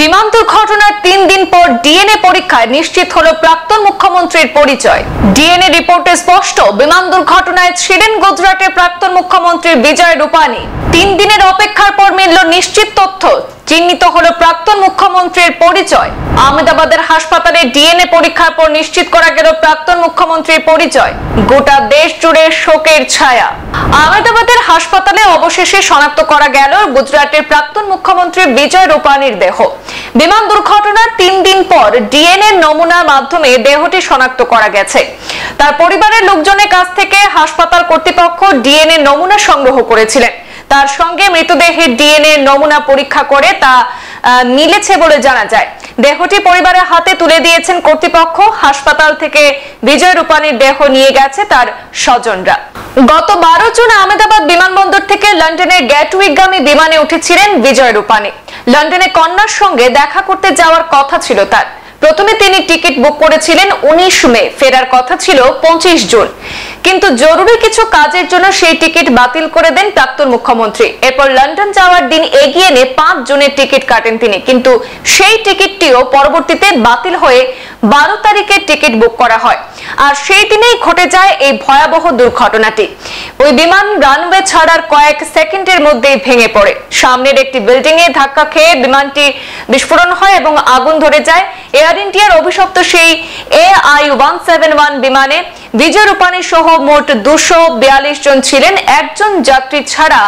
বিমান দুর্ঘটনার 3 দিন পর ডিএনএ পরীক্ষায় নিশ্চিত হলো প্রাক্তন মুখ্যমন্ত্রীর পরিচয়। ডিএনএ রিপোর্টে স্পষ্ট, বিমান দুর্ঘটনায় ছিলেন গুজরাটের প্রাক্তন মুখ্যমন্ত্রী বিজয় রূপানী। 3 দিনের অপেক্ষার পর মিলল নিশ্চিত তথ্য, চিহ্নিত হলো প্রাক্তন মুখ্যমন্ত্রীর পরিচয়। আহমেদাবাদের হাসপাতালে ডিএনএ পরীক্ষার পর নিশ্চিত করা গেল প্রাক্তন মুখ্যমন্ত্রীর পরিচয়। গোটা দেশ জুড়ে শোকের ছায়া। আহমেদাবাদের হাসপাতালে অবশেষে শনাক্ত করা গেল গুজরাটের প্রাক্তন মুখ্যমন্ত্রী বিজয় রূপানীর দেহ। বিমান দুর্ঘটনার 3 দিন পর ডিএনএ নমুনার মাধ্যমে দেহটি শনাক্ত করা গেছে। তার পরিবারের লোকজনের কাছ থেকে হাসপাতাল কর্তৃপক্ষ ডিএনএ নমুনা সংগ্রহ করেছিলেন। তার সঙ্গে মৃতদেহের ডিএনএ নমুনা পরীক্ষা করে তা মিলেছে বলে জানা যায়। দেহটি পরিবারের হাতে তুলে দিয়েছেন কর্তৃপক্ষ। হাসপাতাল থেকে বিজয় রূপানীর দেহ নিয়ে গেছে তার স্বজনরা। গত 12 জুন আহমেদাবাদ বিমানবন্দর থেকে লন্ডনের গ্যাটউইকগামী বিমানে উঠেছিলেন বিজয় রূপানী। লন্ডনে কন্যার সঙ্গে দেখা করতে যাওয়ার কথা ছিল তার। প্রথমে তিনি টিকিট বুক করেছিলেন 19 মে, ফেরার কথা ছিল 25 জুন, কিন্তু জরুরি কিছু কাজের জন্য সেই টিকিট বাতিল করে দেন প্রাক্তন মুখ্যমন্ত্রী। এরপর লন্ডন যাওয়ার দিন এগিয়ে এনে 5 জুনের টিকিট কাটেন তিনি, কিন্তু সেই টিকিটটিও পরবর্তীতে বাতিল হয়ে 12 তারিখের টিকিট বুক করা হয়। আর সেই দিনেই ঘটে যায় এই ভয়াবহ দুর্ঘটনাটি। ওই বিমান রানওয়ে ছাড়ার কয়েক সেকেন্ডের মধ্যেই ভেঙে পড়ে। সামনের একটি বিল্ডিং এ ধাক্কা খেয়ে বিমানটি বিস্ফোরণ হয় এবং আগুন ধরে যায়। এয়ার ইন্ডিয়ার অভিশপ্ত সেই AI-171 বিমানে বিজয় রূপানী সহ মোট 242 জন ছিলেন। একজন যাত্রী ছাড়া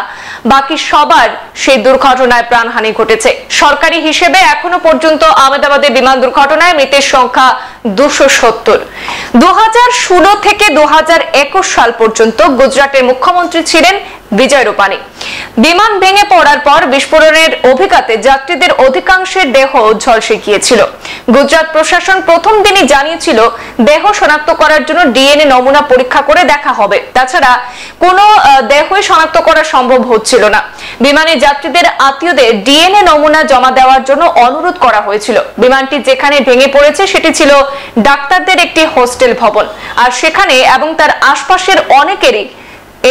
বাকি সবার সেই দুর্ঘটনায় প্রাণহানি ঘটেছে। সরকারি হিসেবে এখনো পর্যন্ত আহমেদাবাদের বিমান দুর্ঘটনায় মৃতের সংখ্যা 270। 2016 থেকে 2021 সাল পর্যন্ত গুজরাটের মুখ্যমন্ত্রী ছিলেন বিজয় রূপানী। বিমান ভেঙে পড়ার পর বিস্ফোরণের অভিঘাতে যাত্রীদের অধিকাংশের দেহ ঝলসে গিয়েছিল। গুজরাট প্রশাসন প্রথম দিনই জানিয়েছিল দেহ শনাক্ত করার জন্য ডিএনএ নমুনা পরীক্ষা করে দেখা হবে। তাছাড়া কোনো দেহই শনাক্ত করা সম্ভব হচ্ছিল না। বিমানে যাত্রীদের আত্মীয়দের ডিএনএ নমুনা জমা দেওয়ার জন্য অনুরোধ করা হয়েছিল। বিমানটি যেখানে ভেঙে পড়েছে সেটি ছিল ডাক্তারদের একটি হোস্টেল ভবন, আর সেখানে এবং তার আশপাশের অনেকেরই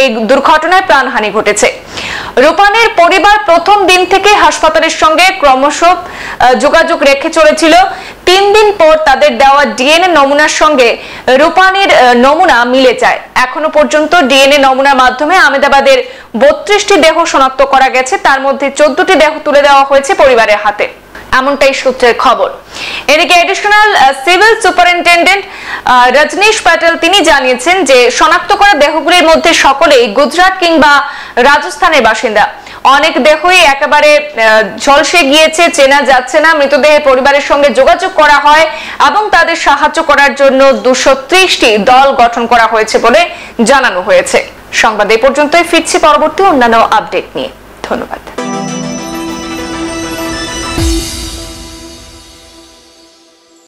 এই দুর্ঘটনায় প্রাণহানি ঘটেছে। রূপানীর পরিবার প্রথম দিন থেকে হাসপাতালের সঙ্গে ক্রমশ যোগাযোগ রেখে চলেছিল। 3 দিন পর তাদের দেওয়া ডিএনএ নমুনার সঙ্গে রূপানীর নমুনা মিলে যায়। এখনো পর্যন্ত ডিএনএ নমুনার মাধ্যমে আহমেদাবাদের 32টি দেহ শনাক্ত করা গেছে। তার মধ্যে 14টি দেহ তুলে দেওয়া হয়েছে পরিবারের হাতে, এমনটাই সূত্রের খবর। এদিকে additional civil superintendent Rajneesh Patel তিনি জানিয়েছেন যে শনাক্ত করা দেহগুলির মধ্যে সকলেই গুজরাট কিংবা রাজস্থানের বাসিন্দা। অনেক দেহই একেবারে ঝলসে গিয়েছে, চেনা যাচ্ছে না। মৃতদেহের পরিবারের সঙ্গে যোগাযোগ করা হয় এবং তাদের সাহায্য করার জন্য 230টি দল গঠন করা হয়েছে বলে জানানো হয়েছে। সংবাদ এই পর্যন্তই, ফিরছি পরবর্তী অন্যান্য আপডেট নিয়ে। ধন্যবাদ।